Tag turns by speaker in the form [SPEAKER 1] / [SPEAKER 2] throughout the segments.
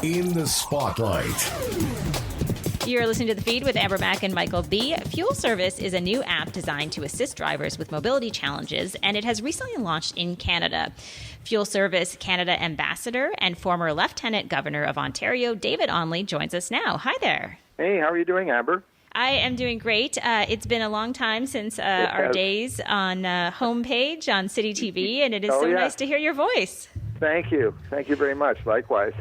[SPEAKER 1] In the Spotlight.
[SPEAKER 2] You're listening to The Feed with Amber Mack and Michael B. FuelService is a new app designed to assist drivers with mobility challenges, and it has recently launched in Canada. FuelService Canada Ambassador and former Lieutenant Governor of Ontario, David Onley, joins us now. Hi there.
[SPEAKER 3] Hey, how are you doing, Amber?
[SPEAKER 2] I am doing great. It's been a long time since our days on homepage on City TV, and it is nice to hear your voice.
[SPEAKER 3] Thank you. Thank you very much. Likewise.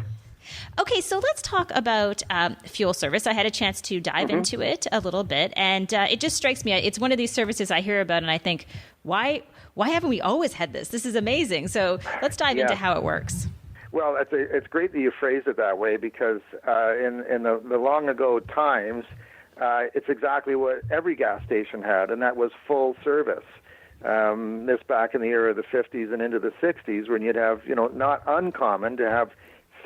[SPEAKER 2] Okay, so let's talk about FuelService. I had a chance to dive into it a little bit, and it just strikes me. It's one of these services I hear about, and I think, why haven't we always had this? This is amazing. So let's dive into how it works.
[SPEAKER 3] Well, it's great that you phrased it that way because in the long ago times, it's exactly what every gas station had, and that was full service. This back in the era of the 50s and into the 60s when you'd have, not uncommon to have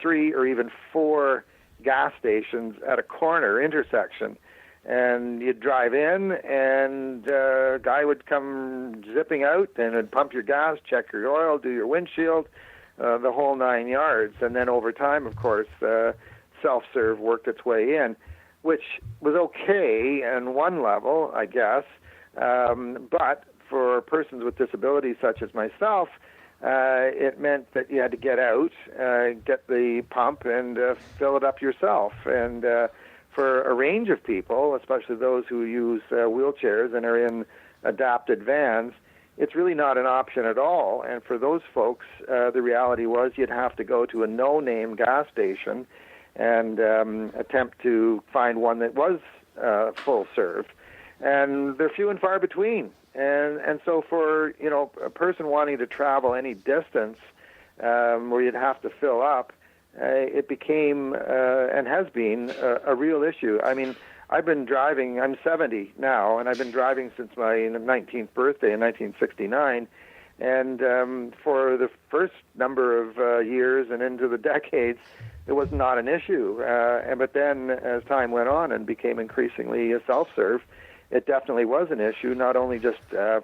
[SPEAKER 3] 3 or even 4 gas stations at a corner intersection. And you'd drive in, and a guy would come zipping out and would pump your gas, check your oil, do your windshield, the whole 9 yards. And then over time, of course, self-serve worked its way in, which was okay on one level, I guess. But for persons with disabilities such as myself, it meant that you had to get out, get the pump, and fill it up yourself. And for a range of people, especially those who use wheelchairs and are in adapted vans, it's really not an option at all. And for those folks, the reality was you'd have to go to a no-name gas station and attempt to find one that was full serve. And they're few and far between. And so for, a person wanting to travel any distance where you'd have to fill up, it became and has been a real issue. I mean, I've been driving, I'm 70 now, and I've been driving since my 19th birthday in 1969. And for the first number of years and into the decades, it was not an issue. But then as time went on and became increasingly self-serve, it definitely was an issue, not only just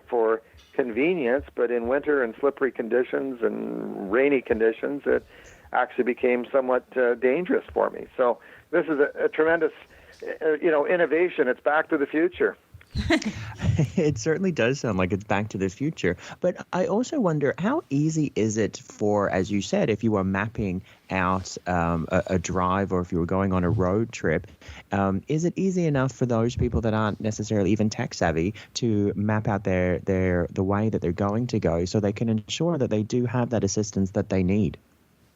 [SPEAKER 3] for convenience, but in winter and slippery conditions and rainy conditions, it actually became somewhat dangerous for me. So this is a tremendous, innovation. It's back to the future.
[SPEAKER 4] It certainly does sound like it's back to the future. But I also wonder, how easy is it for, as you said, if you were mapping out a drive or if you were going on a road trip, is it easy enough for those people that aren't necessarily even tech savvy to map out the way that they're going to go so they can ensure that they do have that assistance that they need?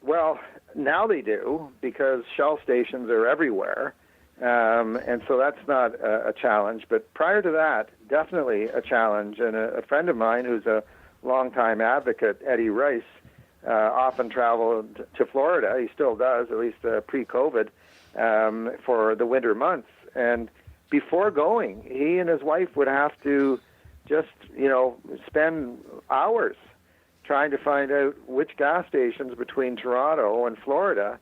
[SPEAKER 3] Well, now they do, because Shell stations are everywhere. And so that's not a challenge. But prior to that, definitely a challenge. And a friend of mine who's a longtime advocate, Eddie Rice, often traveled to Florida. He still does, at least pre-COVID, for the winter months. And before going, he and his wife would have to just, spend hours trying to find out which gas stations between Toronto and Florida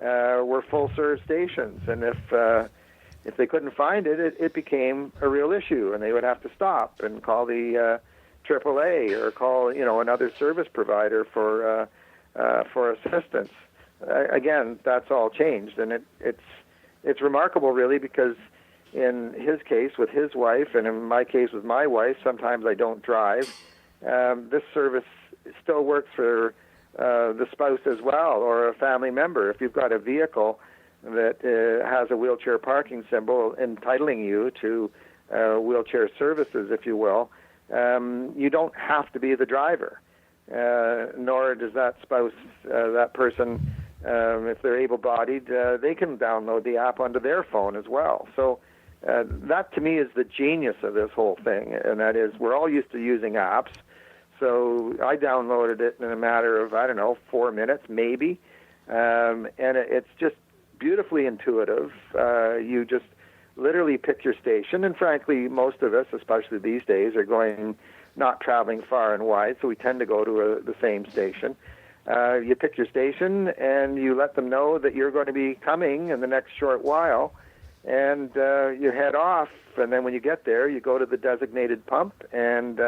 [SPEAKER 3] were full-serve stations, and if they couldn't find it, it became a real issue, and they would have to stop and call the AAA or call another service provider for assistance. Again, that's all changed, and it's remarkable, really, because in his case with his wife, and in my case with my wife, sometimes I don't drive. This service still works for the spouse as well, or a family member. If you've got a vehicle that has a wheelchair parking symbol entitling you to wheelchair services, if you will, you don't have to be the driver, nor does that spouse, that person, if they're able-bodied, they can download the app onto their phone as well. So that, to me, is the genius of this whole thing, and that is we're all used to using apps. So I downloaded it in a matter of, 4 minutes, maybe. And it's just beautifully intuitive. You just literally pick your station. And frankly, most of us, especially these days, are not traveling far and wide, so we tend to go to the same station. You pick your station, and you let them know that you're going to be coming in the next short while. And you head off, and then when you get there, you go to the designated pump and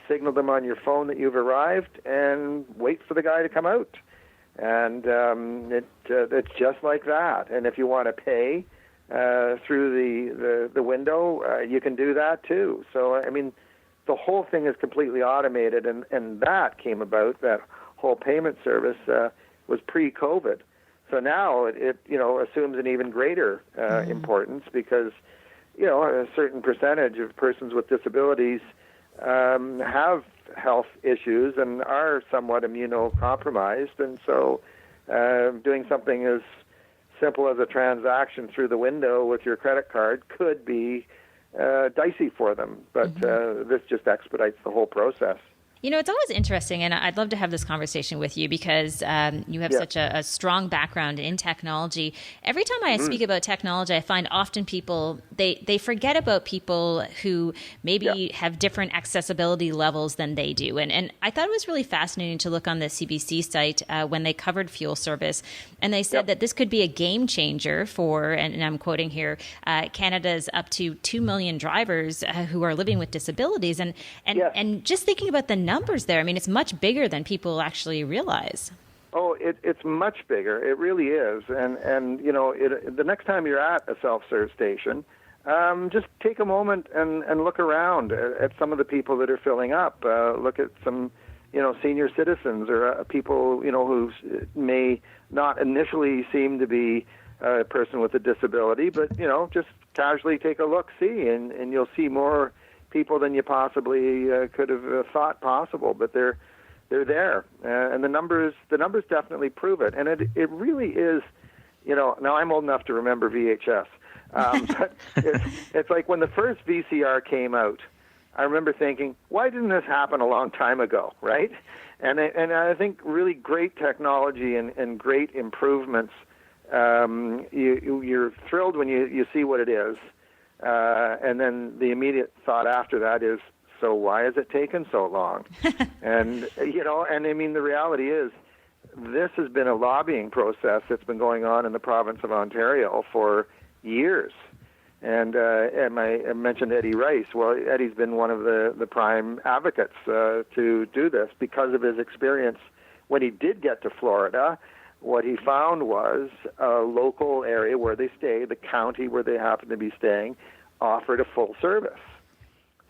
[SPEAKER 3] signal them on your phone that you've arrived and wait for the guy to come out. And it's just like that. And if you want to pay through the window, you can do that too. So, I mean, the whole thing is completely automated, and that came about, that whole payment service was pre-COVID. So now it assumes an even greater importance, because a certain percentage of persons with disabilities have health issues and are somewhat immunocompromised, and so doing something as simple as a transaction through the window with your credit card could be dicey for them, but this just expedites the whole process.
[SPEAKER 2] It's always interesting, and I'd love to have this conversation with you because you have such a strong background in technology. Every time I speak about technology, I find often people, they forget about people who maybe have different accessibility levels than they do. And I thought it was really fascinating to look on the CBC site when they covered FuelService, and they said that this could be a game changer for, and I'm quoting here, Canada's up to 2 million drivers who are living with disabilities. And just thinking about the numbers there, I mean, it's much bigger than people actually realize.
[SPEAKER 3] Oh, it's much bigger. It really is. And the next time you're at a self-serve station, just take a moment and look around at some of the people that are filling up. Look at some, senior citizens or people, who may not initially seem to be a person with a disability, but, just casually take a look-see, and you'll see more people than you possibly could have thought possible, but they're there, and the numbers definitely prove it. And it really is, now I'm old enough to remember VHS, but it's like when the first VCR came out, I remember thinking, why didn't this happen a long time ago, right? And I think really great technology and great improvements, you're thrilled when you see what it is. And then the immediate thought after that is, so why has it taken so long? And I mean, the reality is, this has been a lobbying process that's been going on in the province of Ontario for years. And I mentioned Eddie Rice. Well, Eddie's been one of the prime advocates to do this because of his experience when he did get to Florida. What he found was a local area where they stay, the county where they happen to be staying, offered a full service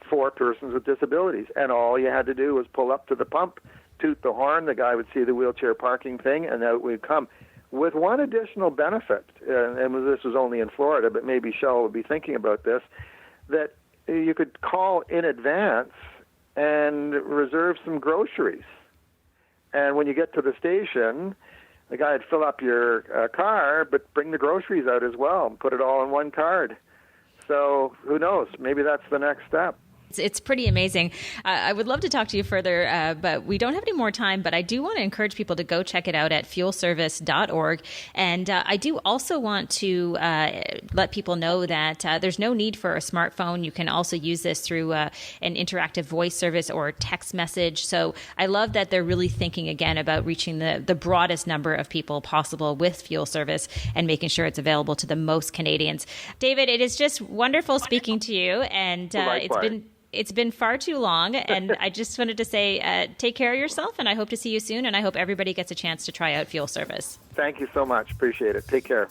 [SPEAKER 3] for persons with disabilities. And all you had to do was pull up to the pump, toot the horn, the guy would see the wheelchair parking thing, and out we'd come. With one additional benefit, and this was only in Florida, but maybe Shell will be thinking about this, that you could call in advance and reserve some groceries. And when you get to the station, the guy would fill up your car, but bring the groceries out as well and put it all in one card. So who knows? Maybe that's the next step.
[SPEAKER 2] It's pretty amazing. I would love to talk to you further, but we don't have any more time. But I do want to encourage people to go check it out at fuelservice.org. And I do also want to let people know that there's no need for a smartphone. You can also use this through an interactive voice service or text message. So I love that they're really thinking again about reaching the broadest number of people possible with Fuel Service and making sure it's available to the most Canadians. David, it is just wonderful speaking to you. And it's been far too long, and I just wanted to say take care of yourself, and I hope to see you soon, and I hope everybody gets a chance to try out Fuel Service.
[SPEAKER 3] Thank you so much. Appreciate it. Take care.